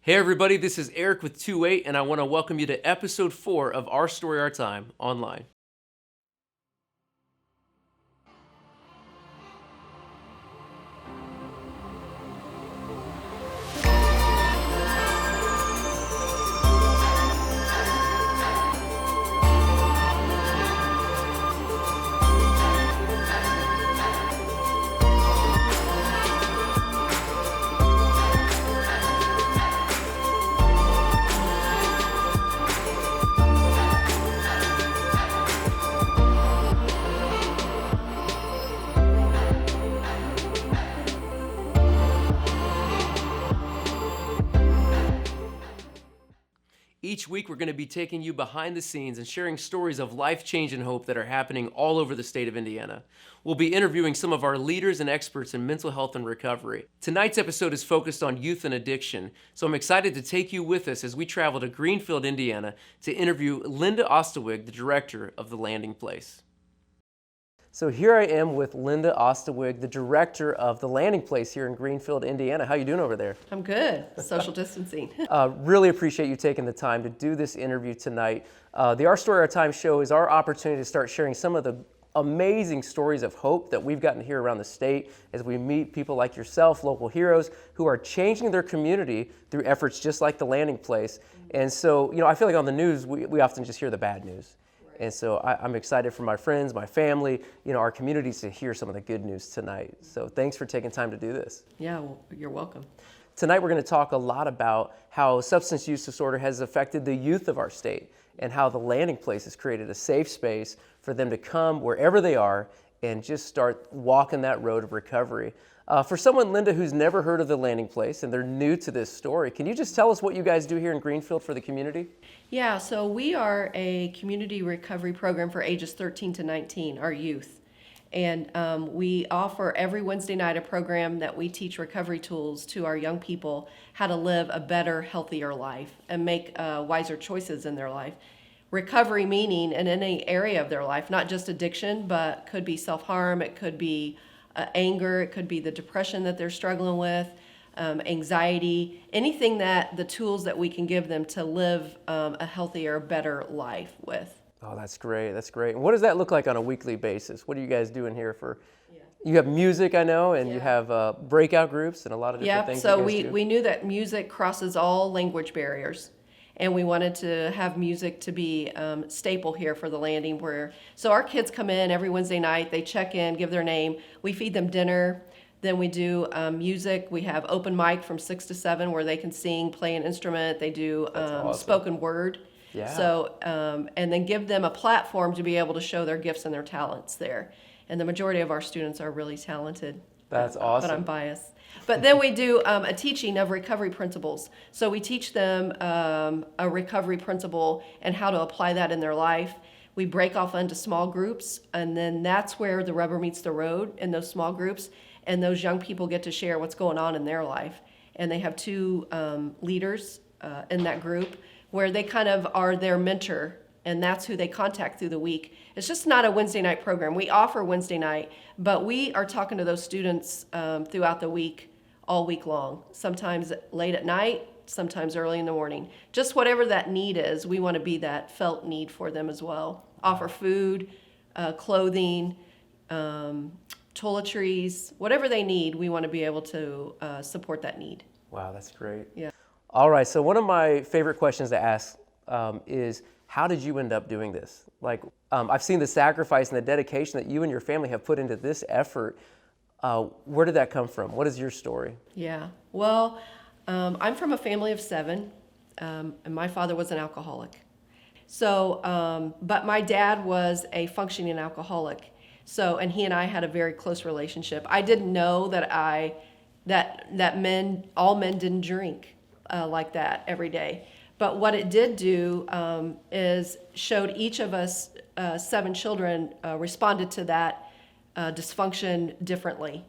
Hey everybody, this is Eric with 28, and I want to welcome you to episode 4 of Our Story, Our Time online. Each week, we're going to be taking you behind the scenes and sharing stories of life change and hope that are happening all over the state of Indiana. We'll be interviewing some of our leaders and experts in mental health and recovery. Tonight's episode is focused on youth and addiction, so I'm excited to take you with us as we travel to Greenfield, Indiana, to interview Linda Ostewig, the director of the Landing Place. So here I am with Linda Ostewig, the director of the Landing Place here in Greenfield, Indiana. How you doing over there? I'm good. Social distancing. Really appreciate you taking the time to do this interview tonight. The Our Story, Our Time show is our opportunity to start sharing some of the amazing stories of hope that we've gotten to hear around the state as we meet people like yourself, local heroes, who are changing their community through efforts just like the Landing Place. And so, I feel like on the news, we often just hear the bad news. And so I'm excited for my friends, my family, our communities to hear some of the good news tonight. So thanks for taking time to do this. Yeah, well, you're welcome. Tonight we're going to talk a lot about how substance use disorder has affected the youth of our state and how the Landing Place has created a safe space for them to come wherever they are and just start walking that road of recovery. For someone, Linda, who's never heard of the Landing Place and they're new to this story, can you just tell us what you guys do here in Greenfield for the community? Yeah, so we are a community recovery program for ages 13 to 19, our youth. And we offer every Wednesday night a program that we teach recovery tools to our young people, how to live a better, healthier life and make wiser choices in their life. Recovery meaning in any area of their life, not just addiction, but could be self-harm, it could be anger, it could be the depression that they're struggling with, anxiety, anything that the tools that we can give them to live a healthier, better life with. Oh, that's great. That's great. And what does that look like on a weekly basis? What are you guys doing here for? Yeah. You have music, I know, and you have breakout groups and a lot of different things. So we knew that music crosses all language barriers. And we wanted to have music to be staple here for the landing. So our kids come in every Wednesday night, they check in, give their name, we feed them dinner, then we do music. We have open mic from 6 to 7 where they can sing, play an instrument, they do awesome. Spoken word. Yeah. So, and then give them a platform to be able to show their gifts and their talents there. And the majority of our students are really talented. That's awesome. But I'm biased. But then we do a teaching of recovery principles. So we teach them a recovery principle and how to apply that in their life. We break off into small groups, and then that's where the rubber meets the road in those small groups, and those young people get to share what's going on in their life. And they have 2 leaders in that group where they kind of are their mentor, and that's who they contact through the week. It's just not a Wednesday night program. We offer Wednesday night, but we are talking to those students throughout the week, all week long, sometimes late at night, sometimes early in the morning. Just whatever that need is, we want to be that felt need for them as well. Offer food, clothing, toiletries, whatever they need, we want to be able to support that need. Wow, that's great. Yeah. All right, so one of my favorite questions to ask is, how did you end up doing this? I've seen the sacrifice and the dedication that you and your family have put into this effort. Where did that come from? What is your story? Yeah, well, I'm from a family of 7, and my father was an alcoholic. So, but my dad was a functioning alcoholic. So, and he and I had a very close relationship. I didn't know that all men didn't drink like that every day. But what it did do is showed each of us 7 children responded to that dysfunction differently.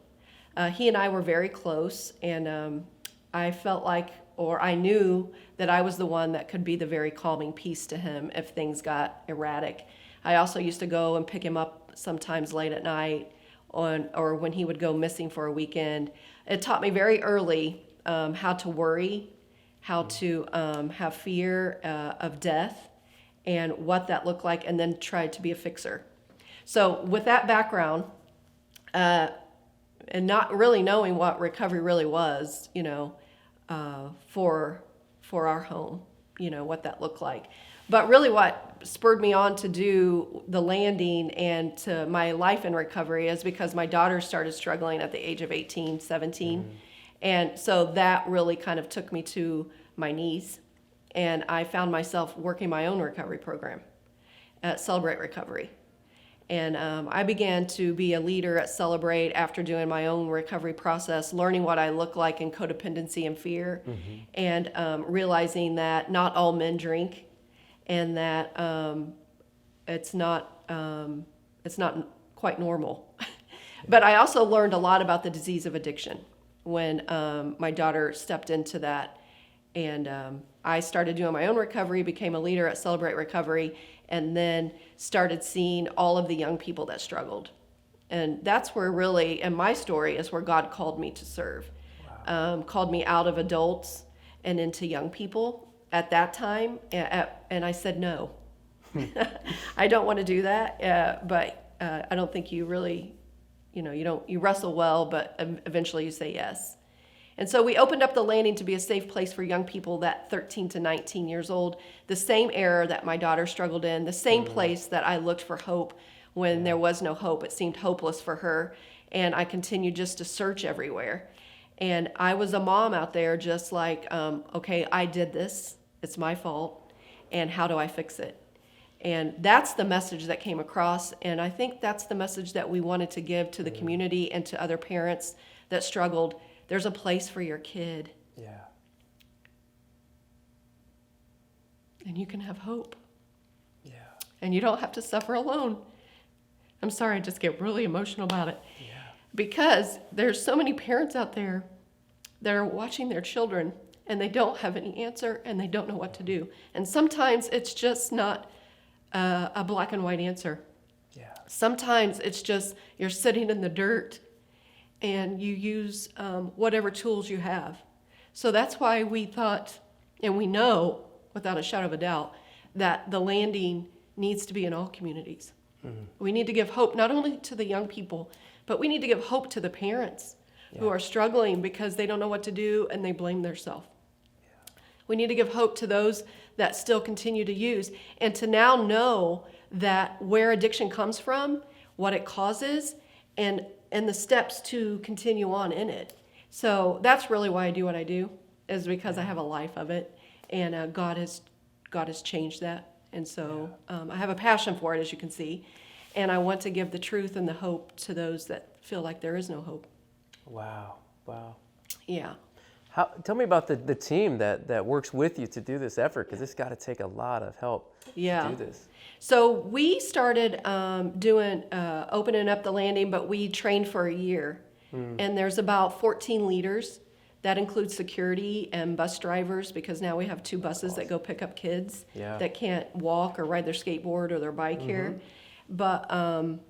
He and I were very close, and I felt like, or I knew that I was the one that could be the very calming piece to him if things got erratic. I also used to go and pick him up sometimes late at night, or when he would go missing for a weekend. It taught me very early how to worry how to have fear of death and what that looked like, and then tried to be a fixer. So with that background, and not really knowing what recovery really was, for our home, what that looked like. But really what spurred me on to do the landing and to my life in recovery is because my daughter started struggling at the age of 18, 17. Mm-hmm. And so that really kind of took me to my knees. And I found myself working my own recovery program at Celebrate Recovery. And I began to be a leader at Celebrate after doing my own recovery process, learning what I look like in codependency and fear, mm-hmm. and realizing that not all men drink, and that it's not quite normal. But I also learned a lot about the disease of addiction when my daughter stepped into that. And I started doing my own recovery, became a leader at Celebrate Recovery, and then started seeing all of the young people that struggled. And that's where really, and my story is where God called me to serve. Wow. Called me out of adults and into young people at that time. And I said, no, I don't want to do that. But I don't think you really, you wrestle well, but eventually you say yes. And so we opened up the landing to be a safe place for young people that 13 to 19 years old, the same era that my daughter struggled in, the same place that I looked for hope when there was no hope. It seemed hopeless for her. And I continued just to search everywhere. And I was a mom out there just like, okay, I did this. It's my fault. And how do I fix it? And that's the message that came across. And I think that's the message that we wanted to give to the community and to other parents that struggled. There's a place for your kid. Yeah. And you can have hope. Yeah. And you don't have to suffer alone. I'm sorry, I just get really emotional about it. Yeah. Because there's so many parents out there that are watching their children and they don't have any answer and they don't know what to do. And sometimes it's just not a black and white answer. Yeah. Sometimes it's just you're sitting in the dirt and you use whatever tools you have. So that's why we thought, and we know without a shadow of a doubt, that the landing needs to be in all communities. Mm-hmm. We need to give hope not only to the young people, but we need to give hope to the parents who are struggling because they don't know what to do and they blame themselves. Yeah. We need to give hope to those that still continue to use and to now know that where addiction comes from, what it causes, and the steps to continue on in it. So that's really why I do what I do, is because I have a life of it, and God has changed that. And so I have a passion for it, as you can see, and I want to give the truth and the hope to those that feel like there is no hope. Wow. Yeah. Tell me about the team that works with you to do this effort, because it's got to take a lot of help to do this. So we started opening up the landing, but we trained for a year. And there's about 14 leaders. That includes security and bus drivers, because now we have 2 buses that go pick up kids that can't walk or ride their skateboard or their bike here. But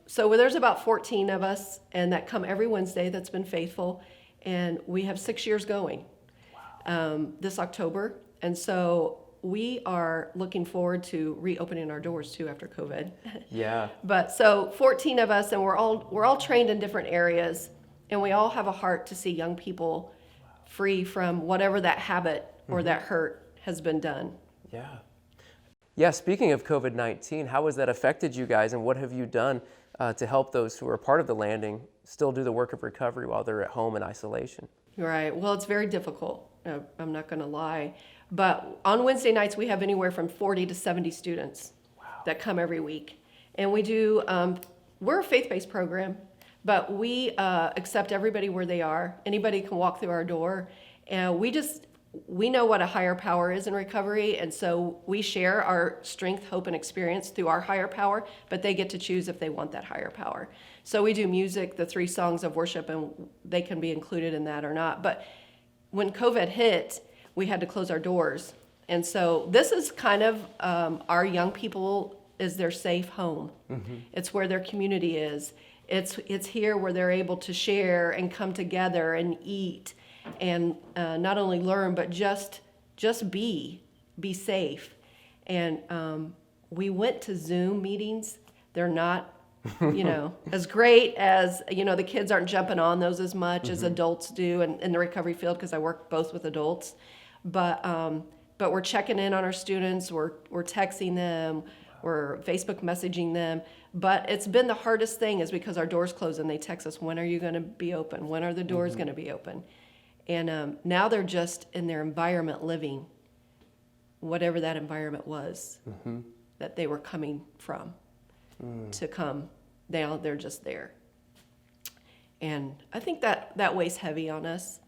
so there's about 14 of us, and that come every Wednesday that's been faithful. And we have 6 years going this October. And so we are looking forward to reopening our doors too after COVID. Yeah. But so 14 of us, and we're all trained in different areas, and we all have a heart to see young people free from whatever that habit or that hurt has been done. Yeah. Yeah, speaking of COVID-19, how has that affected you guys, and what have you done to help those who are part of the landing still do the work of recovery while they're at home in isolation? Right. Well, it's very difficult. I'm not going to lie. But on Wednesday nights, we have anywhere from 40 to 70 students that come every week. And we do, we're a faith-based program, but we accept everybody where they are. Anybody can walk through our door. And we know what a higher power is in recovery, and so we share our strength, hope, and experience through our higher power, but they get to choose if they want that higher power. So we do music, the 3 songs of worship, and they can be included in that or not. But when COVID hit, we had to close our doors. And so this is kind of our young people is their safe home. Mm-hmm. It's where their community is. It's here where they're able to share and come together and eat and not only learn, but just just be safe. And we went to Zoom meetings. They're not, as great as, the kids aren't jumping on those as much as adults do in the recovery field, because I work both with adults. But we're checking in on our students. We're texting them. We're Facebook messaging them. But it's been the hardest thing is because our doors close and they text us, when are you going to be open? When are the doors going to be open? And now they're just in their environment living, whatever that environment was that they were coming from to come. Now they're just there. And I think that weighs heavy on us,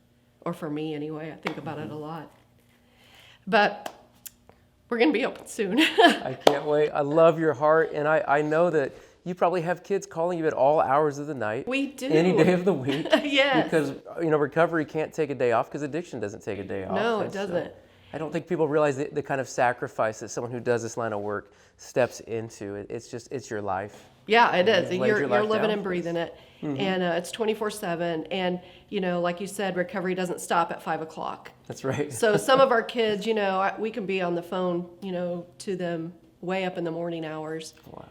or for me anyway. I think about it a lot. But we're going to be open soon. I can't wait. I love your heart, and I know that you probably have kids calling you at all hours of the night. We do. Any day of the week. Yes. Because, recovery can't take a day off, because addiction doesn't take a day off. No, it doesn't. I don't think people realize the kind of sacrifice that someone who does this line of work steps into. It's your life. Yeah, it is. You've laid your You're life living down and for breathing it. And it's 24/7. And, like you said, recovery doesn't stop at 5 o'clock. That's right. So some of our kids, we can be on the phone, to them way up in the morning hours. Wow.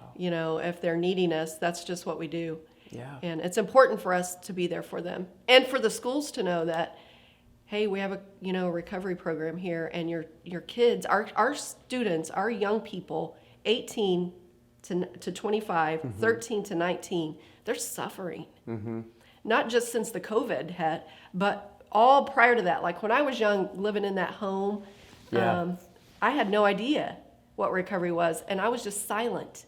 If they're needing us, that's just what we do. Yeah. And it's important for us to be there for them. And for the schools to know that, hey, we have a, recovery program here, and your kids, our students, our young people, 18 to 25, 13 to 19, they're suffering. Not just since the COVID had, but all prior to that. Like when I was young, living in that home, I had no idea what recovery was, and I was just silent.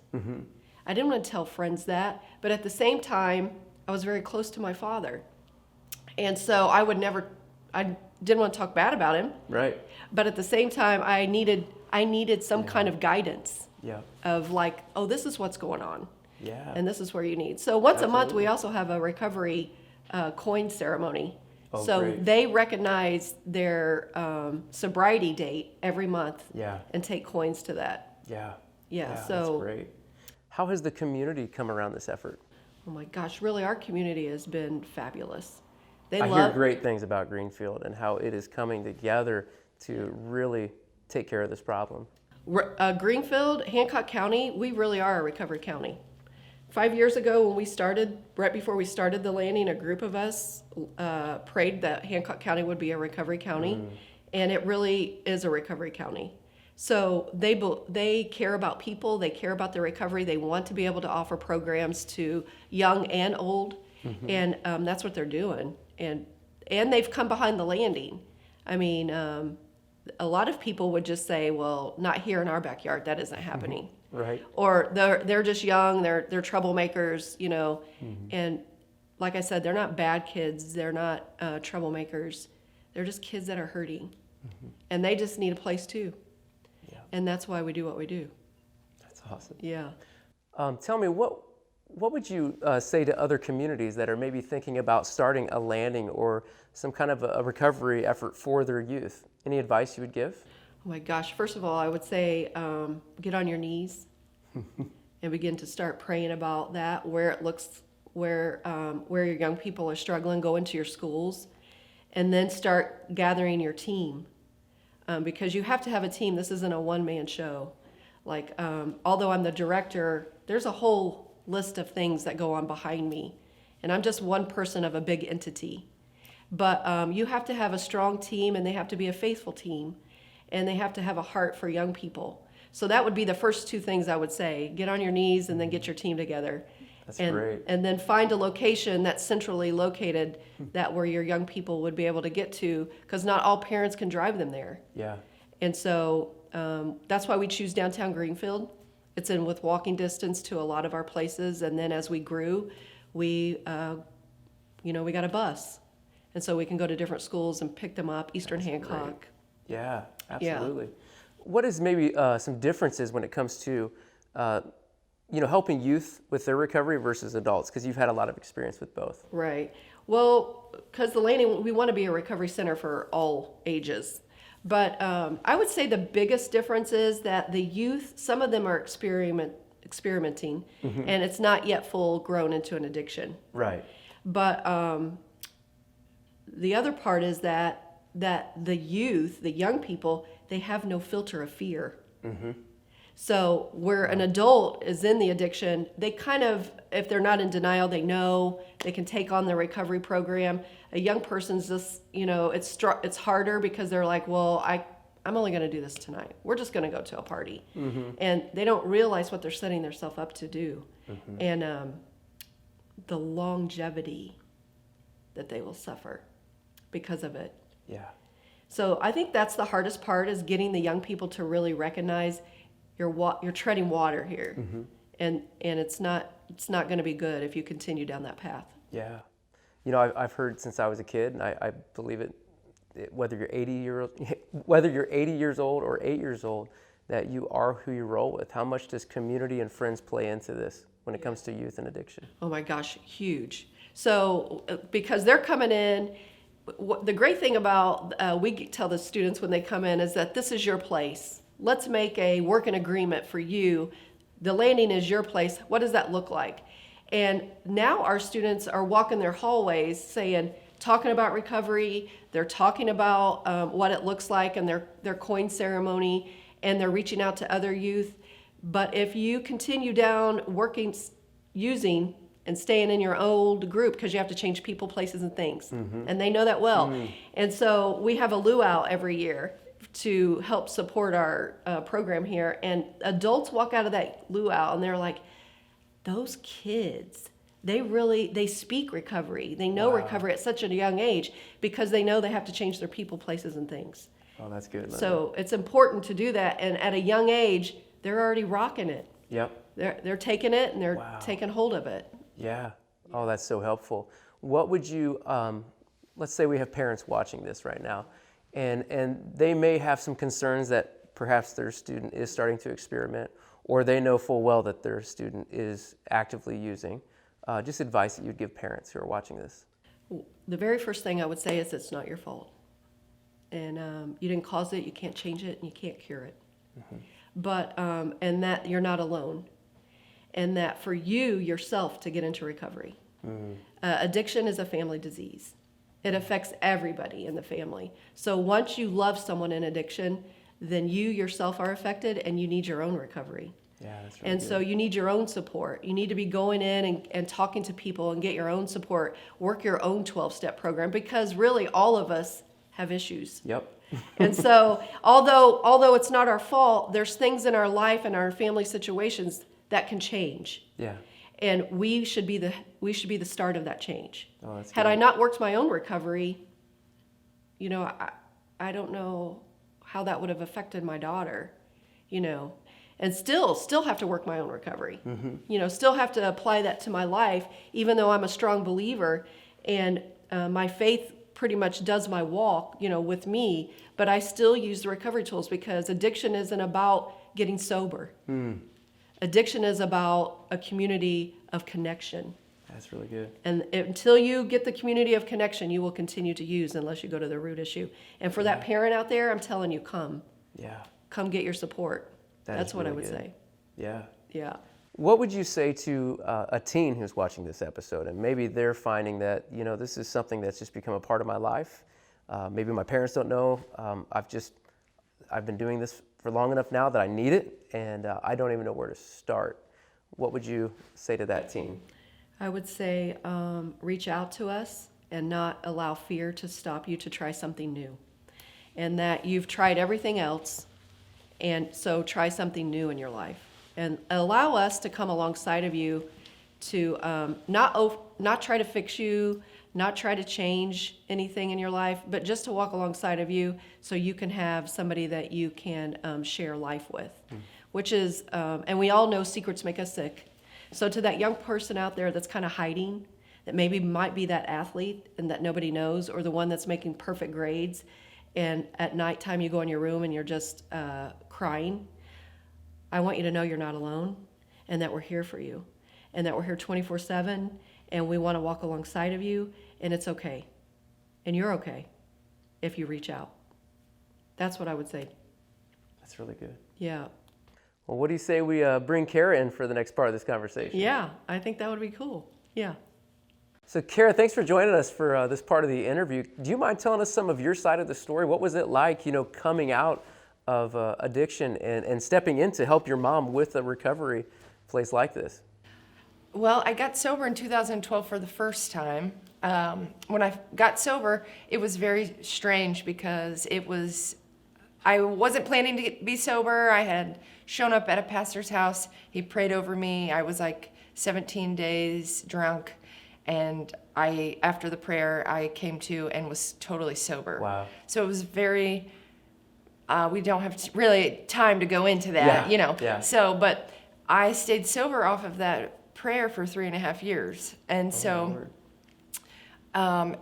I didn't want to tell friends that, but at the same time, I was very close to my father. And so I didn't want to talk bad about him. Right. But at the same time, I needed some kind of guidance. Yeah. Of like, oh, this is what's going on. Yeah. And this is where you need. So once a month, we also have a recovery coin ceremony. Oh, so great. they recognize their sobriety date every month. Yeah. And take coins to that. Yeah. Yeah. So that's great. How has the community come around this effort? Oh my gosh, really, our community has been fabulous. I hear great things about Greenfield and how it is coming together to really take care of this problem. Greenfield, Hancock County, we really are a recovery county. 5 years ago when we started, right before we started the landing, a group of us prayed that Hancock County would be a recovery county, and it really is a recovery county. So they care about people, they care about their recovery, they want to be able to offer programs to young and old, and that's what they're doing. And they've come behind the landing. I mean, a lot of people would just say, well, not here in our backyard, that isn't happening. Right. Or they're just young, they're troublemakers, and like I said, they're not bad kids, they're not troublemakers, they're just kids that are hurting, and they just need a place too. Yeah. And that's why we do what we do. That's awesome. Yeah. Tell me, what would you say to other communities that are maybe thinking about starting a landing or some kind of a recovery effort for their youth? Any advice you would give? Oh my gosh, first of all, I would say get on your knees and begin to start praying about that, where your young people are struggling, go into your schools, and then start gathering your team. Because you have to have a team. This isn't a one-man show. Like, although I'm the director, there's a whole list of things that go on behind me, and I'm just one person of a big entity. But you have to have a strong team, and they have to be a faithful team, and they have to have a heart for young people. So that would be the first two things I would say. Get on your knees and then get your team together. That's great. And then find a location that's centrally located that where your young people would be able to get to, because not all parents can drive them there. Yeah. And so that's why we choose downtown Greenfield. It's in with walking distance to a lot of our places. And then as we grew, we got a bus. And so we can go to different schools and pick them up, Eastern Hancock. Great. Yeah, absolutely. Yeah. What is maybe some differences when it comes to, helping youth with their recovery versus adults? Because you've had a lot of experience with both. Right. Well, because the landing, we want to be a recovery center for all ages. But I would say the biggest difference is that the youth, some of them are experimenting, and it's not yet full grown into an addiction. Right. But the other part is that that the youth, the young people, they have no filter of fear. So where an adult is in the addiction, they kind of, if they're not in denial, they know they can take on the recovery program. A young person's just, it's harder because they're like, well, I'm only going to do this tonight. We're just going to go to a party. And they don't realize what they're setting themselves up to do. And the longevity that they will suffer because of it. Yeah. So I think that's the hardest part, is getting the young people to really recognize you're treading water here, and it's not going to be good if you continue down that path. Yeah. I've heard since I was a kid, and I believe it, whether you're 80 years old or 8 years old, that you are who you roll with. How much does community and friends play into this when it comes to youth and addiction? Oh my gosh, huge. So because they're coming in, the great thing about we tell the students when they come in is that this is your place. Let's make a working agreement for you. The landing is your place. What does that look like? And now our students are walking their hallways talking about recovery. They're talking about what it looks like and their coin ceremony, and they're reaching out to other youth. But if you continue down using and staying in your old group, because you have to change people, places, and things. And they know that well. And so we have a luau every year to help support our program here. And adults walk out of that luau and they're like, those kids, they speak recovery. They know recovery at such a young age because they know they have to change their people, places, and things. Oh, that's good. So it's important to do that. And at a young age, they're already rocking it. Yep. They're taking it and they're taking hold of it. Yeah. Oh, that's so helpful. What would you, let's say we have parents watching this right now, and they may have some concerns that perhaps their student is starting to experiment, or they know full well that their student is actively using. Just advice that you'd give parents who are watching this. The very first thing I would say is it's not your fault. And you didn't cause it, you can't change it, and you can't cure it. But, and that you're not alone. And that for you, yourself, to get into recovery. Addiction is a family disease. It affects everybody in the family. So once you love someone in addiction, then you yourself are affected and you need your own recovery. Yeah, that's really And good. so you need your own support. You need to be going in and talking to people and get your own support, work your own 12-step program, because really all of us have issues. Yep. And so although it's not our fault, there's things in our life and our family situations that can change. Yeah. And we should be the start of that change. Oh, that's Had good. I not worked my own recovery, I don't know how that would have affected my daughter, and still have to work my own recovery. Still have to apply that to my life, even though I'm a strong believer and my faith pretty much does my walk, with me, but I still use the recovery tools because addiction isn't about getting sober. Addiction is about a community of connection. That's really good. And until you get the community of connection, you will continue to use unless you go to the root issue. And for that parent out there, I'm telling you, come get your support. That's what I would say. Yeah. What would you say to a teen who's watching this episode and maybe they're finding that, this is something that's just become a part of my life. Maybe my parents don't know. I've been doing this for long enough now that I need it, and I don't even know where to start. What would you say to that teen? I would say reach out to us and not allow fear to stop you to try something new. And that you've tried everything else, and so try something new in your life. And allow us to come alongside of you to not try to fix you, not try to change anything in your life, but just to walk alongside of you so you can have somebody that you can share life with, which is, and we all know secrets make us sick. So to that young person out there that's kind of hiding, that maybe might be that athlete and that nobody knows, or the one that's making perfect grades, and at nighttime you go in your room and you're just crying, I want you to know you're not alone and that we're here for you and that we're here 24/7 and we want to walk alongside of you, and it's okay. And you're okay if you reach out. That's what I would say. That's really good. Yeah. Well, what do you say we bring Kara in for the next part of this conversation? Yeah, I think that would be cool. Yeah. So, Kara, thanks for joining us for this part of the interview. Do you mind telling us some of your side of the story? What was it like, coming out of addiction and stepping in to help your mom with a recovery place like this? Well, I got sober in 2012 for the first time. When I got sober, it was very strange because I wasn't planning to be sober. I had shown up at a pastor's house. He prayed over me. I was like 17 days drunk. And after the prayer, I came to and was totally sober. Wow. So it was very, we don't have really time to go into that, Yeah. So, but I stayed sober off of that prayer for 3.5 years. And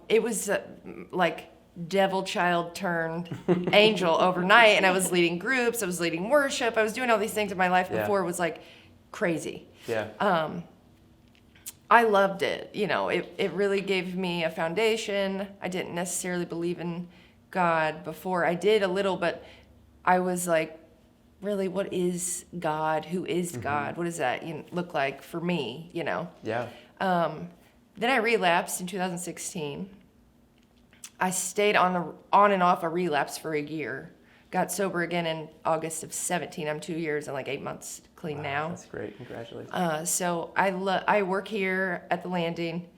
it was like devil child turned angel overnight. And I was leading groups, I was leading worship, I was doing all these things in my life before it was like crazy. Yeah. I loved it. It really gave me a foundation. I didn't necessarily believe in God before. I did a little, but I was like, really, what is God? Who is God? What does that look like for me, Yeah. Then I relapsed in 2016. I stayed on and off a relapse for a year. Got sober again in August of 17. I'm 2 years and like 8 months clean now. That's great. Congratulations. So I work here at the Landing.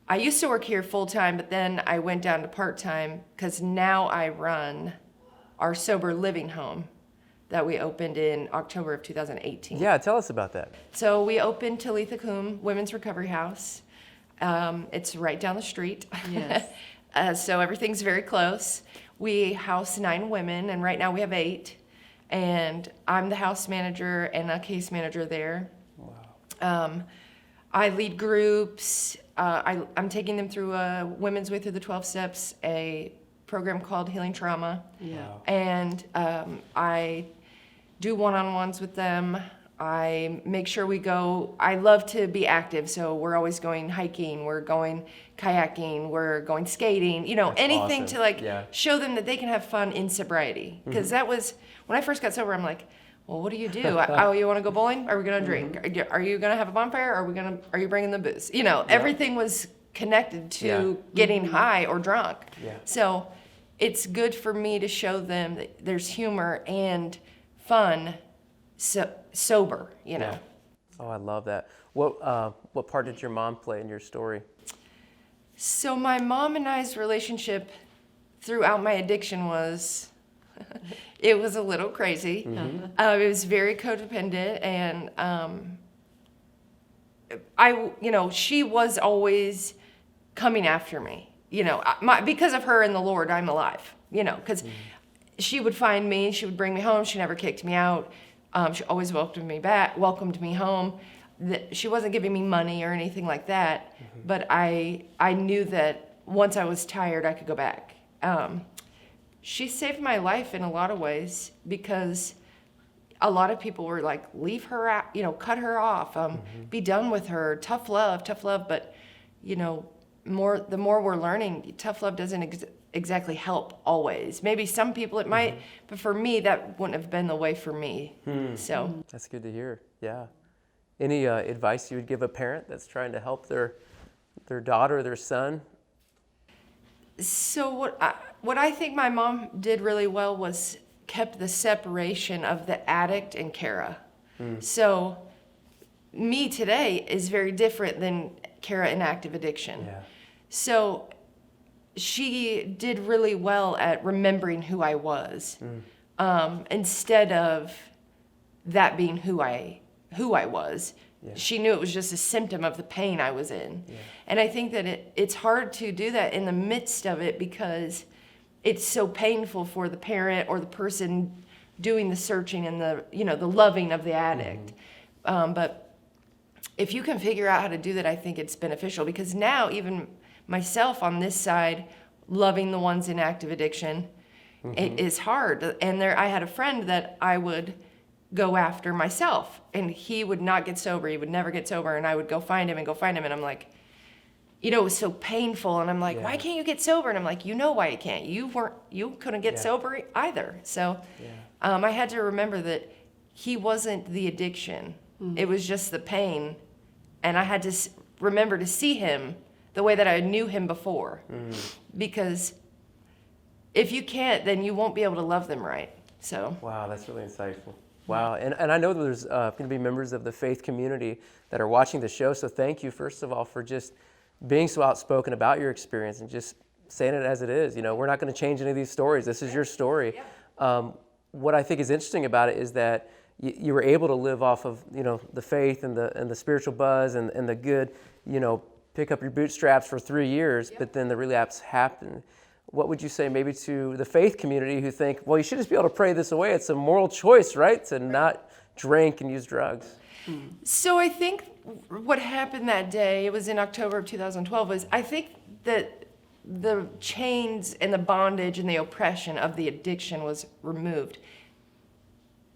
I used to work here full time, but then I went down to part time because now I run our sober living home that we opened in October of 2018. Yeah, tell us about that. So we opened Talitha Kum Women's Recovery House. It's right down the street. Yes. So everything's very close. We house 9 women, and right now we have 8. And I'm the house manager and a case manager there. Wow. I lead groups. I'm taking them through Women's Way Through the 12 Steps, a program called Healing Trauma. Yeah. Wow. And I do one-on-ones with them. I make sure we go. I love to be active, so we're always going hiking, we're going kayaking, we're going skating, That's anything awesome. to show them that they can have fun in sobriety. Because that was, when I first got sober, I'm like, well, what do you do? Oh, you want to go bowling? Are we going to drink? Are you going to have a bonfire? Are you bringing the booze? Everything was connected to getting high or drunk. Yeah. So it's good for me to show them that there's humor and fun, sober, Yeah. Oh, I love that. What part did your mom play in your story? So my mom and I's relationship throughout my addiction was, it was a little crazy. It was very codependent, and she was always coming after me. Because of her and the Lord, I'm alive. Because she would find me, she would bring me home. She never kicked me out. She always welcomed me home. She wasn't giving me money or anything like that, but I knew that once I was tired, I could go back. She saved my life in a lot of ways because a lot of people were like, leave her out, cut her off, be done with her, tough love. But, the more we're learning, tough love doesn't exactly help always. Maybe some people it might, but for me, that wouldn't have been the way for me. So That's good to hear. Yeah. Any advice you would give a parent that's trying to help their daughter or their son? So what I think my mom did really well was kept the separation of the addict and Kara. So me today is very different than Kara in active addiction. Yeah. So she did really well at remembering who I was, instead of that being who I was. Yeah. She knew it was just a symptom of the pain I was in. Yeah. And I think that it's hard to do that in the midst of it because it's so painful for the parent or the person doing the searching and the loving of the addict. But if you can figure out how to do that, I think it's beneficial because now even myself on this side, loving the ones in active addiction, it is hard. And I had a friend that I would go after myself, and he would not get sober. He would never get sober, and I would go find him, and I'm like, it was so painful, and I'm like, why can't you get sober? And I'm like, why you can't. You couldn't get sober either. So I had to remember that he wasn't the addiction. It was just the pain, and I had to remember to see him the way that I knew him before. Because if you can't, then you won't be able to love them right. So. Wow, that's really insightful. Wow, and I know that there's going to be members of the faith community that are watching the show, so thank you, first of all, for just being so outspoken about your experience and just saying it as it is. You know, we're not going to change any of these stories. This is your story. What I think is interesting about it is that you were able to live off of, you know, the faith and the spiritual buzz and the good, you know, pick up your bootstraps for 3 years, but then the relapse happened. What would you say maybe to the faith community who think, well, you should just be able to pray this away? It's a moral choice, right? To not drink and use drugs. So I think what happened that day, it was in October of 2012, was I think that the chains and the bondage and the oppression of the addiction was removed.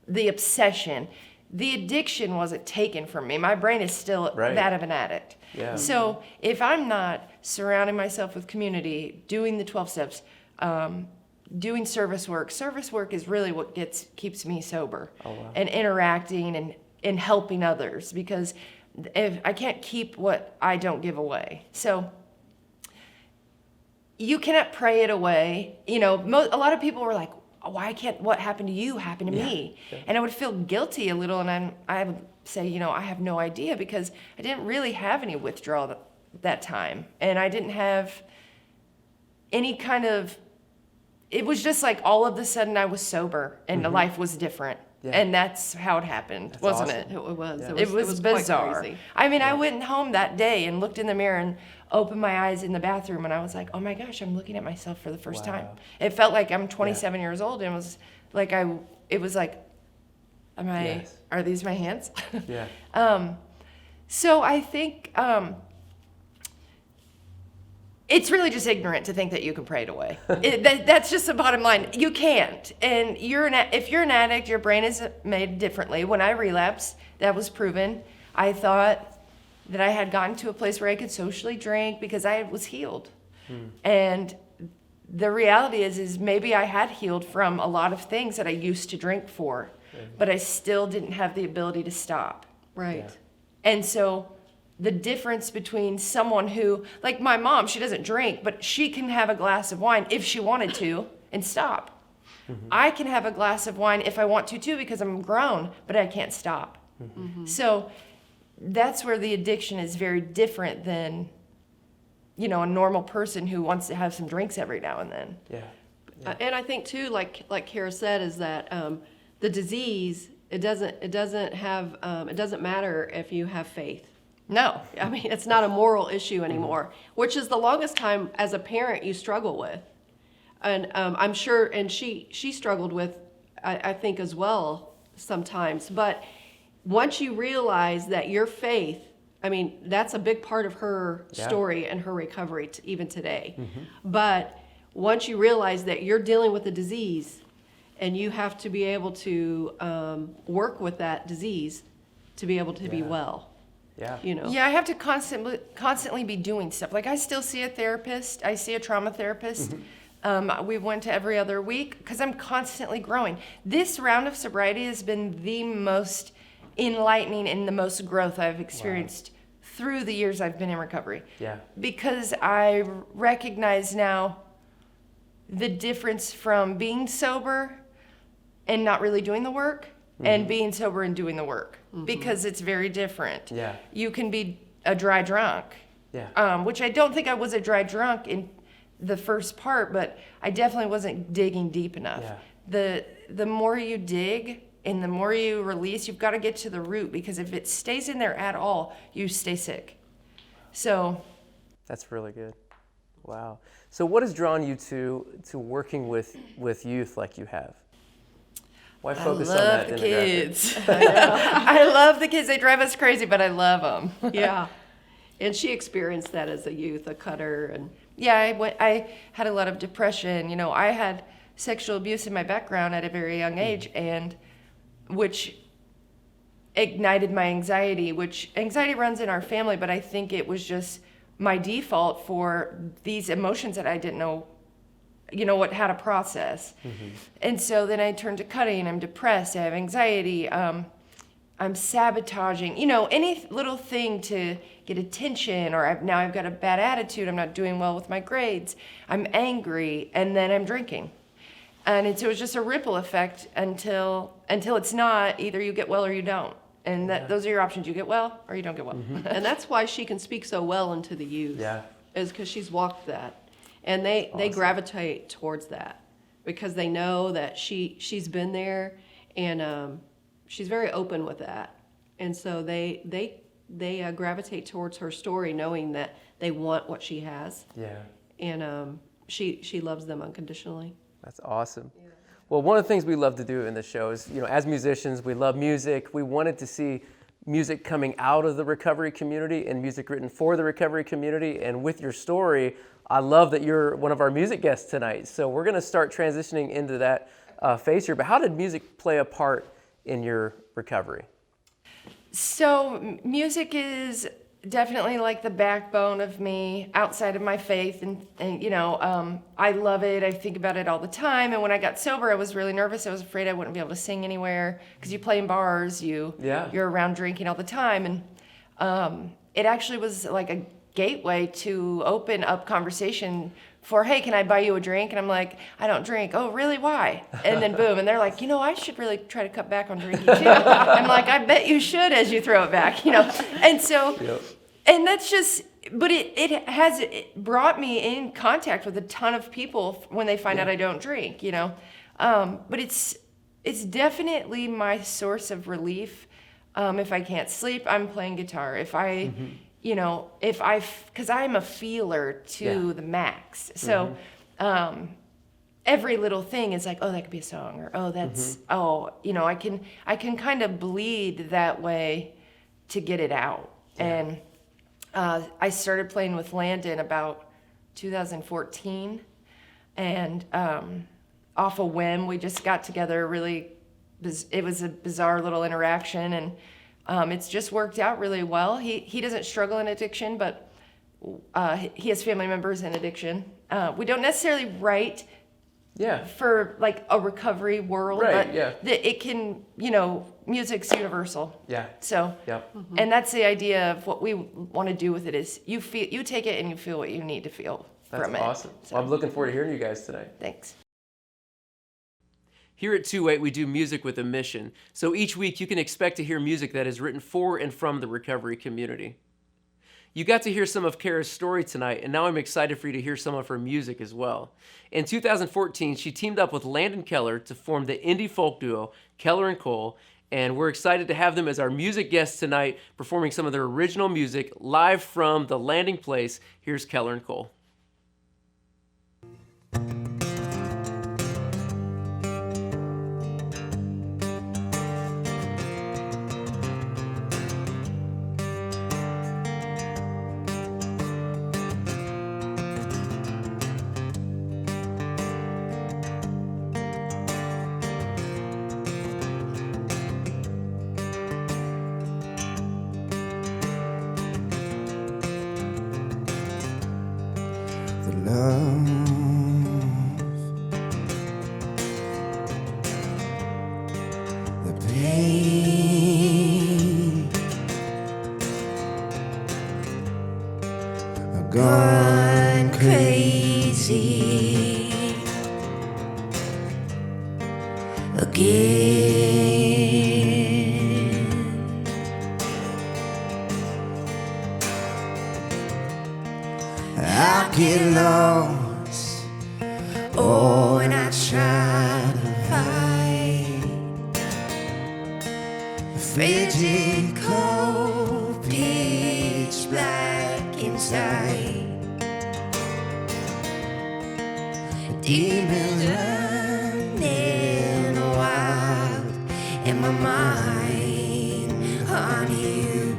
The obsession. The addiction wasn't taken from me. My brain is still that of an addict. Yeah. So if I'm not surrounding myself with community, doing the 12 steps, doing service work is really what keeps me sober. And interacting and helping others, because if I can't keep what I don't give away. So you cannot pray it away. You know, a lot of people were like, why can't what happened to you happen to me? And I would feel guilty a little, and I would say, you know, I have no idea, because I didn't really have any withdrawal that time, and I didn't have any kind of, it was just like all of a sudden I was sober and life was different. And that's how it happened, wasn't awesome. it? It was. Yeah. It was quite bizarre. crazy. I mean, I went home that day and looked in the mirror and opened my eyes in the bathroom, and I was like, oh my gosh, I'm looking at myself for the first time. It felt like I'm 27 years old, and it was like are these my hands? So I think it's really just ignorant to think that you can pray it away. That's just the bottom line. You can't. And if you're an addict, your brain is made differently. When I relapsed, that was proven. I thought that I had gotten to a place where I could socially drink because I was healed. And the reality is maybe I had healed from a lot of things that I used to drink for, but I still didn't have the ability to stop. Right. And so the difference between someone who, like my mom, she doesn't drink, but she can have a glass of wine if she wanted to and stop. I can have a glass of wine if I want to too, because I'm grown, but I can't stop. So that's where the addiction is very different than, you know, a normal person who wants to have some drinks every now and then. And I think too, like Kara said, is that the disease, it doesn't matter if you have faith. No. I mean, it's not a moral issue anymore, which is the longest time as a parent you struggle with. And I'm sure, and she struggled with, I think as well sometimes. But once you realize that your faith, I mean, that's a big part of her story and her recovery even today. But once you realize that you're dealing with a disease and you have to be able to work with that disease to be able to be well. You know. Yeah, I have to constantly be doing stuff. Like I still see a therapist. I see a trauma therapist. We went to every other week because I'm constantly growing. This round of sobriety has been the most enlightening and the most growth I've experienced through the years I've been in recovery. Because I recognize now the difference from being sober and not really doing the work and being sober and doing the work, because it's very different. You can be a dry drunk, which I don't think I was a dry drunk in the first part, but I definitely wasn't digging deep enough. The more you dig and the more you release, you've got to get to the root, because if it stays in there at all, you stay sick. So that's really good. Wow. So what has drawn you to working with youth like you have? Why focus on that? I love the kids. I love the kids. They drive us crazy, but I love them. And she experienced that as a youth, a cutter, and I had a lot of depression. You know, I had sexual abuse in my background at a very young age, and which ignited my anxiety, which anxiety runs in our family, but I think it was just my default for these emotions that I didn't know, you know, how to process. And so then I turned to cutting. I'm depressed. I have anxiety. I'm sabotaging, any little thing to get attention, or I've got a bad attitude. I'm not doing well with my grades. I'm angry, and then I'm drinking. And it was just a ripple effect until it's not. Either you get well or you don't. And those are your options. You get well or you don't get well. And that's why she can speak so well into the youth. Yeah. Is because she's walked that. And they gravitate towards that because they know that she's been there, and she's very open with that. And so they gravitate towards her story, knowing that they want what she has. Yeah. And she loves them unconditionally. That's awesome. Yeah. Well, one of the things we love to do in the show is, as musicians, we love music. We wanted to see music coming out of the recovery community and music written for the recovery community. And with your story, I love that you're one of our music guests tonight. So we're going to start transitioning into that phase here. But how did music play a part in your recovery? So music is definitely like the backbone of me outside of my faith, and I love it. I think about it all the time. And when I got sober, I was really nervous. I was afraid I wouldn't be able to sing anywhere because you play in bars, you're around drinking all the time, and it actually was like a gateway to open up conversation for, hey, can I buy you a drink? And I'm like, I don't drink. Oh, really? Why? And then boom, and they're like, I should really try to cut back on drinking too. I'm like, I bet you should as you throw it back, And so, and that's just, but it brought me in contact with a ton of people when they find out I don't drink, But it's definitely my source of relief. If I can't sleep, I'm playing guitar. If I, because I'm a feeler to the max. So every little thing is like, oh, that could be a song, or oh, that's, I can kind of bleed that way to get it out. Yeah. And I started playing with Landon about 2014, and off a whim, we just got together. It was a bizarre little interaction, and it's just worked out really well. He doesn't struggle in addiction, but he has family members in addiction. We don't necessarily write for like a recovery world, but it can, music's universal. Yeah. So, and that's the idea of what we want to do with it is you take it and you feel what you need to feel from it. That's awesome. So. Well, I'm looking forward to hearing you guys tonight. Thanks. Here at 2-8, we do music with a mission. So each week you can expect to hear music that is written for and from the recovery community. You got to hear some of Kara's story tonight, and now I'm excited for you to hear some of her music as well. In 2014, she teamed up with Landon Keller to form the indie folk duo Keller and Cole, and we're excited to have them as our music guests tonight, performing some of their original music live from the landing place. Here's Keller and Cole. Gone crazy again. I get lost, oh, and I try to fight. Frigid, cold, pitch black inside. Demons running wild in my mind on you.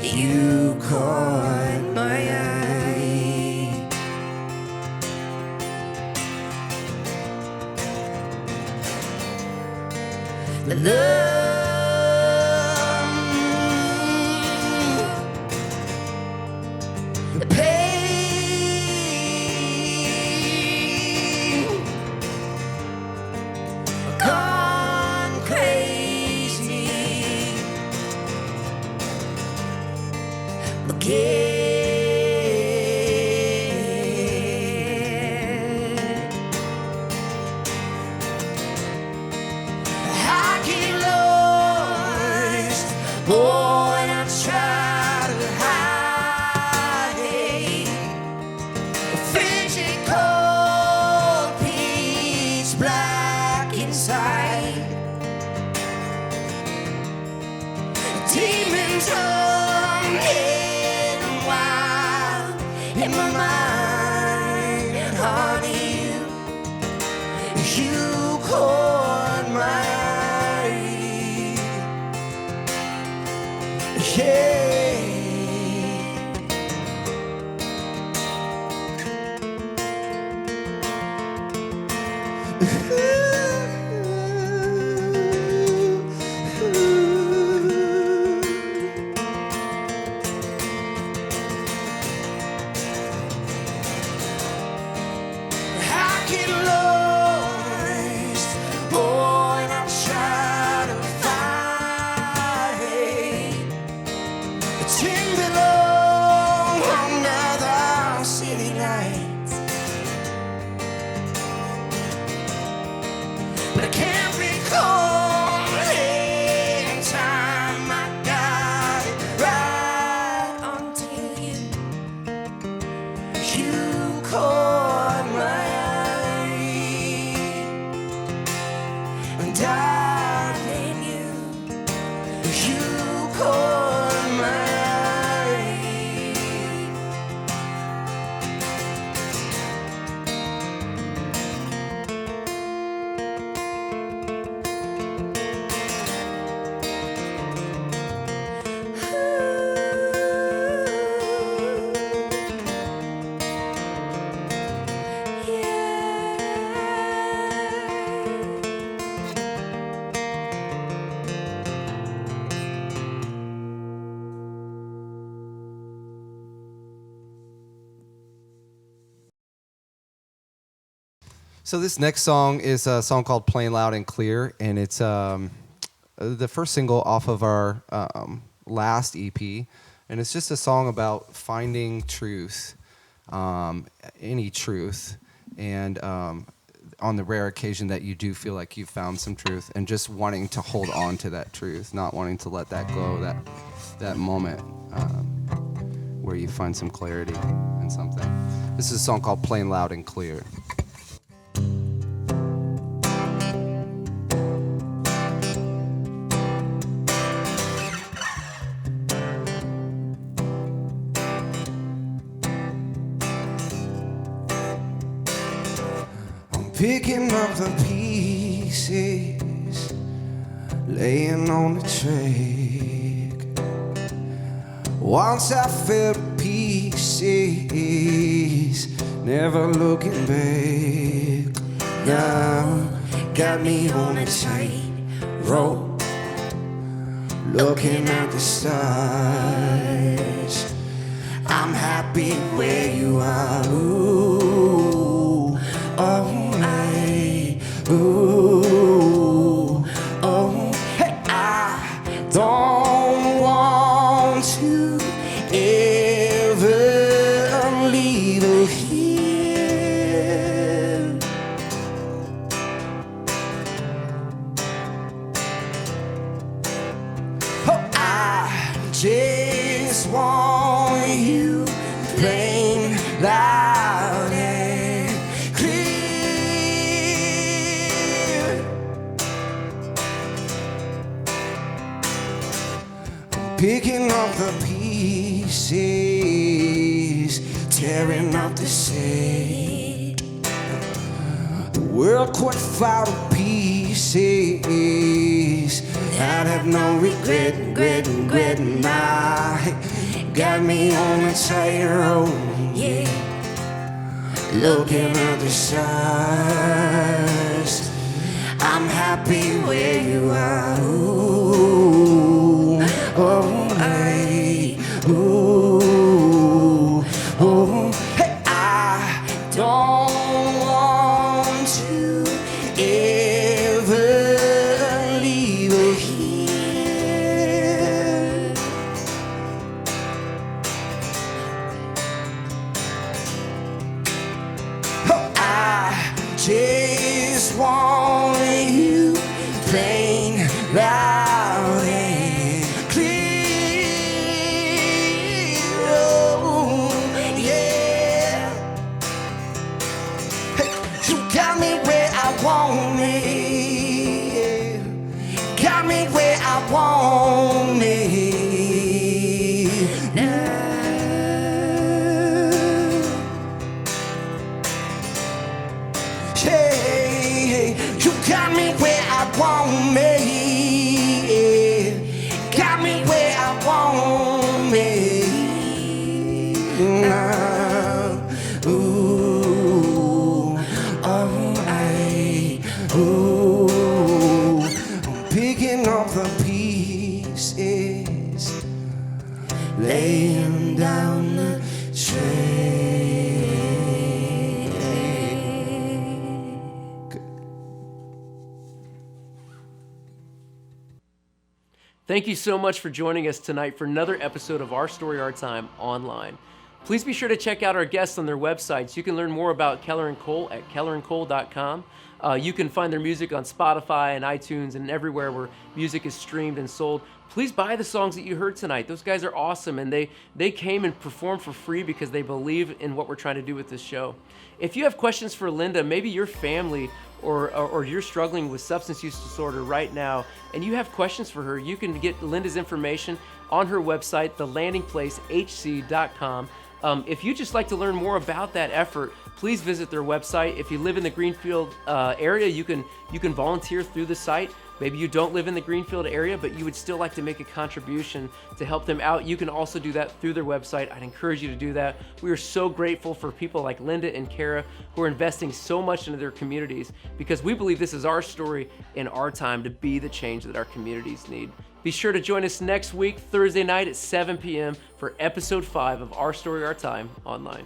You caught my eye. The love, the pain, gone crazy Oh, and I try to hide a frigid cold pitch black inside. Demons running wild in my mind, honey. You caught my eye, yeah. I get lost, boy, and I try to find a tin below another city lights, but I can't recall any time I got it right until you caught my eye, and darling, you caught my eye. So this next song is a song called Plain Loud and Clear, and it's the first single off of our last EP, and it's just a song about finding truth, any truth, and on the rare occasion that you do feel like you've found some truth, and just wanting to hold on to that truth, not wanting to let that go, that moment where you find some clarity in something. This is a song called Plain Loud and Clear. Picking up the pieces, laying on the track. Once I felt pieces, never looking back. Now got me on a tight rope, looking at the stars. I'm happy where you are. Ooh, oh. Ooh, oh, hey, I don't want to ever leave here. Oh, I just want you plain loud and clear. Picking up the pieces, tearing up the set. The world caught fire to pieces. I'd have no regret, and I got me on a tightrope, yeah. Looking at the stars. I'm happy where you are. Ooh, oh, hey, ooh, oh, hey, I don't want to ever leave here. Oh, I just want you plain like me, yeah. Got me where I want me. Now, hey, you got me where I want me, yeah. Got me where I want me. Now, ooh, ooh, I'm picking up the pieces, laying down the track. Thank you so much for joining us tonight for another episode of Our Story, Our Time online. Please be sure to check out our guests on their websites. You can learn more about Keller and Cole at kellerandcole.com. You can find their music on Spotify and iTunes and everywhere where music is streamed and sold. Please buy the songs that you heard tonight. Those guys are awesome, and they came and performed for free because they believe in what we're trying to do with this show. If you have questions for Linda, maybe your family or you're struggling with substance use disorder right now, and you have questions for her, you can get Linda's information on her website, thelandingplacehc.com. If you'd just like to learn more about that effort, please visit their website. If you live in the Greenfield area, you can volunteer through the site. Maybe you don't live in the Greenfield area, but you would still like to make a contribution to help them out. You can also do that through their website. I'd encourage you to do that. We are so grateful for people like Linda and Kara who are investing so much into their communities because we believe this is our story in our time to be the change that our communities need. Be sure to join us next week, Thursday night at 7 p.m. for episode 5 of Our Story, Our Time online.